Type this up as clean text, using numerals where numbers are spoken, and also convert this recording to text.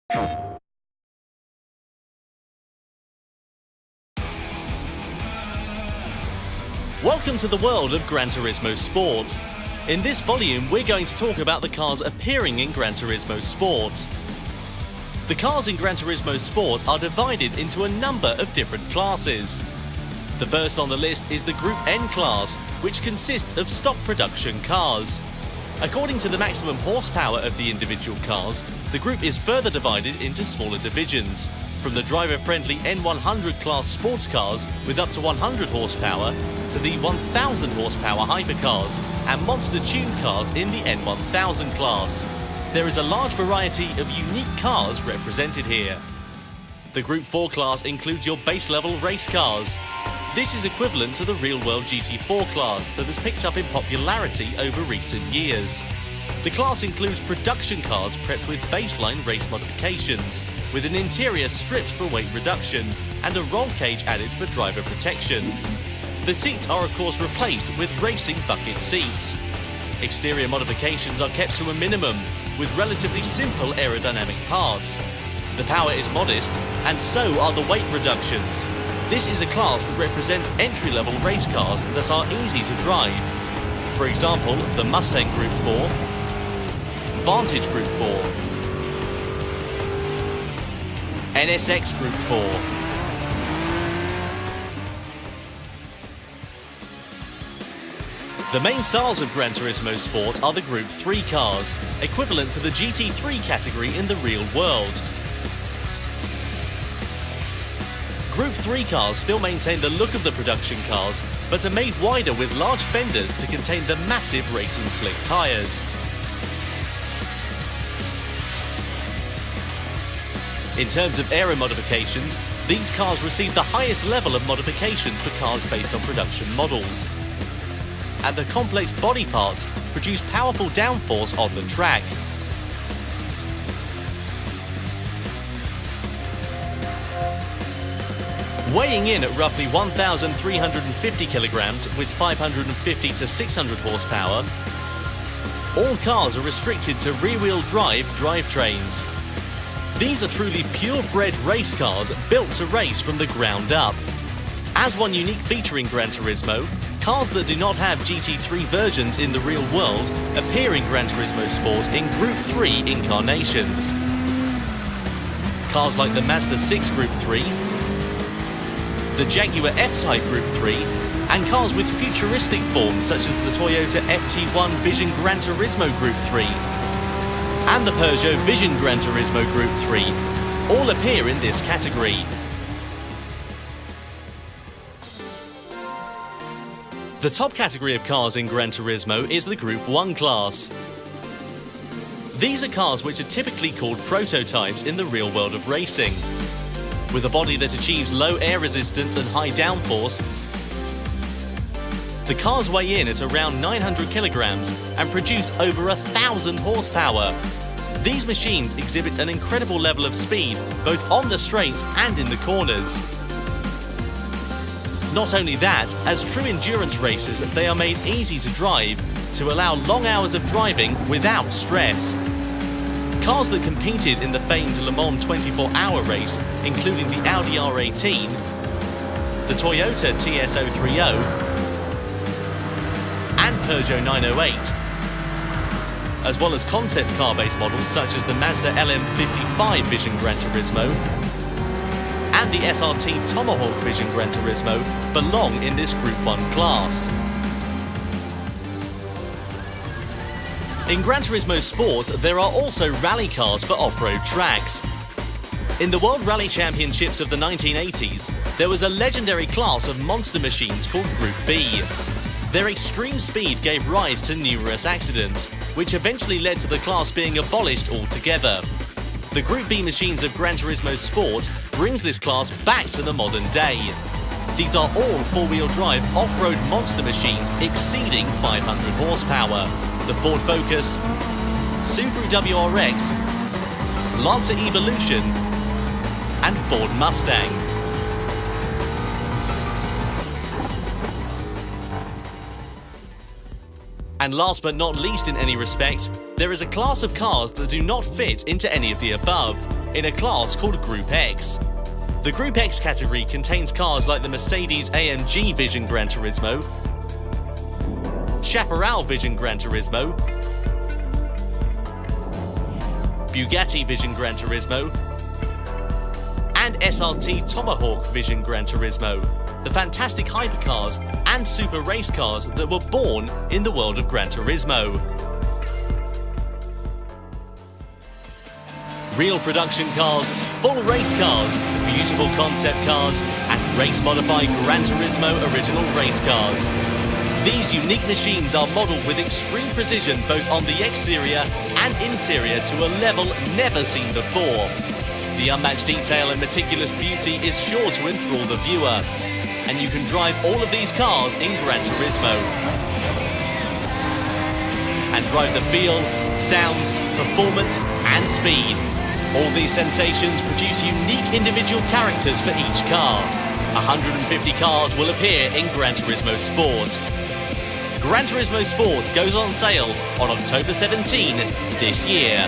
Welcome to the world of Gran Turismo Sport. In this volume, we're going to talk about the cars appearing in Gran Turismo Sport. The cars in Gran Turismo Sport are divided into a number of different classes. The first on the list is the Group N class, which consists of stock production cars. According to the maximum horsepower of the individual cars, the group is further divided into smaller divisions, from the driver-friendly N100 class sports cars with up to 100 horsepower to the 1000 horsepower hypercars and monster-tuned cars in the N1000 class. There is a large variety of unique cars represented here. The Group 4 class includes your base-level race cars. This is equivalent to the real-world GT4 class that has picked up in popularity over recent years. The class includes production cars prepped with baseline race modifications, with an interior stripped for weight reduction and a roll cage added for driver protection. The seats are of course replaced with racing bucket seats. Exterior modifications are kept to a minimum, with relatively simple aerodynamic parts. The power is modest, and so are the weight reductions. This is a class that represents entry-level race cars that are easy to drive. For example, the Mustang Group 4, Vantage Group 4, NSX Group 4, The main stars of Gran Turismo Sport are the Group 3 cars, equivalent to the GT3 category in the real world. Group 3 cars still maintain the look of the production cars, but are made wider with large fenders to contain the massive racing slick tyres. In terms of aero modifications, these cars receive the highest level of modifications for cars based on production models. And the complex body parts produce powerful downforce on the track. Weighing in at roughly 1,350 kilograms with 550 to 600 horsepower, all cars are restricted to rear-wheel drive drivetrains. These are truly purebred race cars built to race from the ground up. As one unique feature in Gran Turismo, cars that do not have GT3 versions in the real world appear in Gran Turismo Sport in Group 3 incarnations. Cars like the Mazda 6 Group 3, the Jaguar F-Type Group 3, and cars with futuristic forms such as the Toyota FT1 Vision Gran Turismo Group 3 and the Peugeot Vision Gran Turismo Group 3 all appear in this category. The top category of cars in Gran Turismo is the Group 1 class. These are cars which are typically called prototypes in the real world of racing. With a body that achieves low air resistance and high downforce, the cars weigh in at around 900 kilograms and produce over 1,000 horsepower. These machines exhibit an incredible level of speed both on the straights and in the corners. Not only that, as true endurance races, they are made easy to drive to allow long hours of driving without stress. Cars that competed in the famed Le Mans 24-hour race, including the Audi R18, the Toyota TS030, and Peugeot 908, as well as concept car-based models such as the Mazda LM55 Vision Gran Turismo and the SRT Tomahawk Vision Gran Turismo belong in this Group 1 class. In Gran Turismo Sport, there are also rally cars for off-road tracks. In the World Rally Championships of the 1980s, there was a legendary class of monster machines called Group B. Their extreme speed gave rise to numerous accidents, which eventually led to the class being abolished altogether. The Group B machines of Gran Turismo Sport brings this class back to the modern day. These are all four-wheel drive off-road monster machines exceeding 500 horsepower. The Ford Focus, Subaru WRX, Lancer Evolution, and Ford Mustang. And last but not least in any respect, there is a class of cars that do not fit into any of the above. in a class called Group X. The Group X category contains cars like the Mercedes-AMG Vision Gran Turismo, Chaparral Vision Gran Turismo, Bugatti Vision Gran Turismo, and SRT Tomahawk Vision Gran Turismo, the fantastic hypercars and super race cars that were born in the world of Gran Turismo. Real production cars, full race cars, beautiful concept cars, and race-modified Gran Turismo original race cars. These unique machines are modelled with extreme precision both on the exterior and interior to a level never seen before. The unmatched detail and meticulous beauty is sure to enthrall the viewer, and you can drive all of these cars in Gran Turismo and drive the feel, sounds, performance and speed. All these sensations produce unique individual characters for each car. 150 cars will appear in Gran Turismo Sport. Gran Turismo Sport goes on sale on October 17 this year.